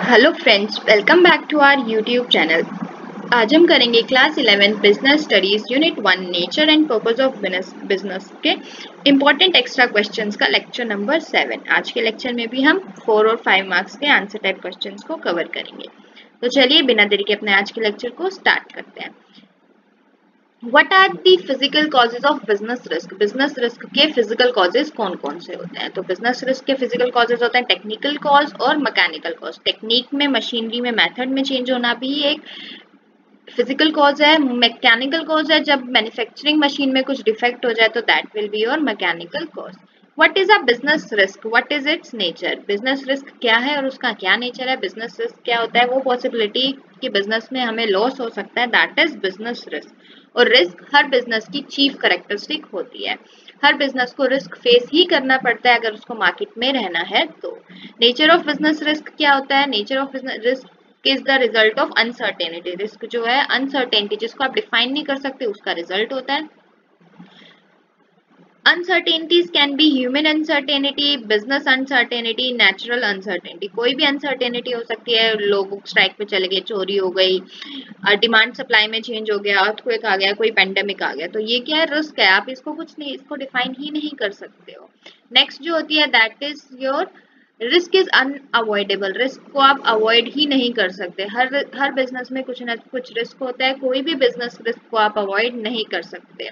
Hello friends, welcome back to our YouTube channel. आज हम करेंगे class 11 business studies unit 1 nature and purpose of business के important extra questions का lecture number 7। आज के lecture में भी हम 4 और 5 मार्क्स के आंसर टाइप क्वेश्चंस को कवर करेंगे। तो चलिए बिना देरी के अपने आज के लेक्चर को स्टार्ट करते हैं। What are the physical causes of business risk? Business risk के फिजिकल कॉजेज कौन कौन से होते हैं? तो बिजनेस रिस्क के फिजिकल कॉजेज होते हैं टेक्निकल कॉज और मैकेनिकल कॉज। टेक्निक में, मशीनरी में, मेथड में चेंज होना भी एक फिजिकल कॉज है। मैकेनिकल कॉज है जब मैन्युफैक्चरिंग मशीन में कुछ डिफेक्ट हो जाए तो that will be your mechanical cause. What is a business risk? What is its nature? Business risk क्या है और उसका क्या नेचर है? बिजनेस रिस्क क्या होता है? वो पॉसिबिलिटी कि बिजनेस में हमें लॉस हो सकता है, दैट इज बिजनेस रिस्क। और रिस्क हर बिजनेस की चीफ कैरेक्टरिस्टिक होती है। हर बिजनेस को रिस्क फेस ही करना पड़ता है अगर उसको मार्केट में रहना है तो। नेचर ऑफ बिजनेस रिस्क क्या होता है? Nature of business risk is the result of uncertainty. Risk जो है अनसर्टेनिटी, जिसको आप डिफाइन नहीं कर सकते, उसका रिजल्ट होता है। Uncertainties can be human uncertainty, business uncertainty, natural uncertainty। कोई भी uncertainty हो सकती है। लोग स्ट्राइक पे चले गए, चोरी हो गई, डिमांड सप्लाई में चेंज हो गया, अर्थक्वेक आ गया, कोई पेंडेमिक आ गया, तो ये क्या है? रिस्क है। आप इसको कुछ नहीं, इसको डिफाइन ही नहीं कर सकते हो। नेक्स्ट जो होती है that is your risk is unavoidable. Risk को आप अवॉइड ही नहीं कर सकते। हर बिजनेस में कुछ ना कुछ रिस्क होता है। कोई भी बिजनेस रिस्क को आप अवॉइड नहीं कर सकते।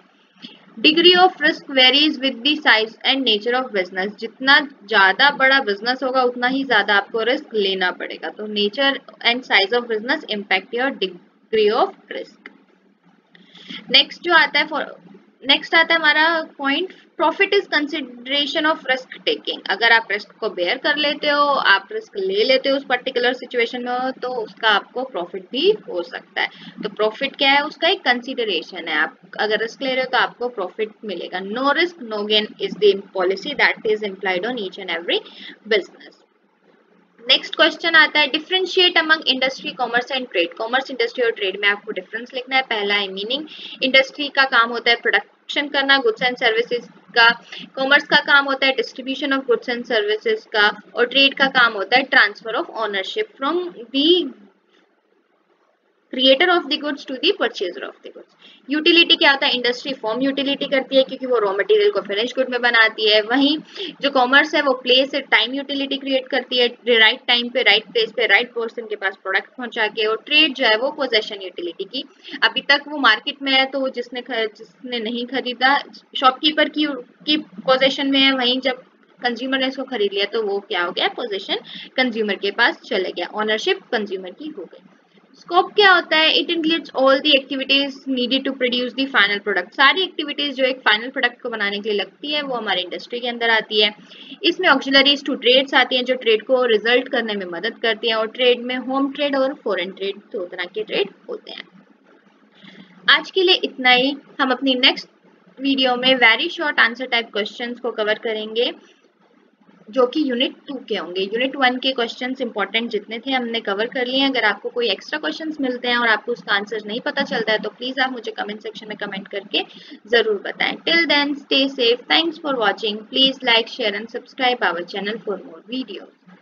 Degree of risk varies with the size and nature of business. जितना ज्यादा बड़ा बिजनेस होगा उतना ही ज्यादा आपको रिस्क लेना पड़ेगा। तो nature and size of business impact your degree of risk. Next आता है हमारा point, profit is consideration of risk taking. अगर आप रिस्क को बेयर कर लेते हो, आप रिस्क ले लेते हो उस पर्टिकुलर सिचुएशन में, तो उसका आपको प्रॉफिट भी हो सकता है। तो प्रॉफिट क्या है? उसका एक कंसिडरेशन है। आप अगर रिस्क ले रहे हो तो आपको प्रॉफिट मिलेगा। No risk no gain is the policy that is implied on each and every business. Next question आता है, differentiate among industry, commerce and trade. Commerce, industry और ट्रेड में आपको डिफरेंस लिखना है। पहला है मीनिंग। इंडस्ट्री का काम होता है प्रोडक्शन करना गुड्स एंड सर्विसेज का। कॉमर्स का काम होता है distribution of goods and services का। और ट्रेड का काम होता है transfer of ownership from the creator of the goods to the purchaser of the goods. Utility क्या होता है? इंडस्ट्री फॉर्म यूटिलिटी करती है क्योंकि वो रॉ मटेरियल को फिनिश गुड में बनाती है। वहीं जो कॉमर्स है वो प्लेस टाइम यूटिलिटी क्रिएट करती है, राइट टाइम पे, राइट प्लेस पे, राइट पर्सन के पास प्रोडक्ट पहुंचा के। और ट्रेड जो है वो पोजेशन यूटिलिटी की, अभी तक वो मार्केट में है तो जिसने नहीं खरीदा, शॉपकीपर की पोजेशन में है। वहीं जब कंज्यूमर ने इसको खरीद लिया तो वो क्या हो गया? पोजेशन कंज्यूमर के पास चले गया, ओनरशिप कंज्यूमर की हो गई। स्कोप क्या होता है? It includes all the activities needed to produce the final product. सारी एक्टिविटीज जो एक फाइनल प्रोडक्ट को बनाने के लिए लगती है वो हमारे इंडस्ट्री के अंदर आती है। इसमें ऑक्सिलरीज टू ट्रेड्स आती हैं जो ट्रेड को रिजल्ट करने में मदद करती हैं। और ट्रेड में होम ट्रेड और फॉरेन ट्रेड, दो तरह के ट्रेड होते हैं। आज के लिए इतना ही। हम अपनी नेक्स्ट वीडियो में very short answer type questions को कवर करेंगे जो कि यूनिट 2 के होंगे। यूनिट 1 के क्वेश्चंस इंपॉर्टेंट जितने थे हमने कवर कर लिए हैं। अगर आपको कोई एक्स्ट्रा क्वेश्चंस मिलते हैं और आपको उसका आंसर नहीं पता चलता है तो प्लीज आप मुझे कमेंट सेक्शन में कमेंट करके जरूर बताएं। Till then stay safe, thanks for watching, please like share and subscribe our channel for more videos.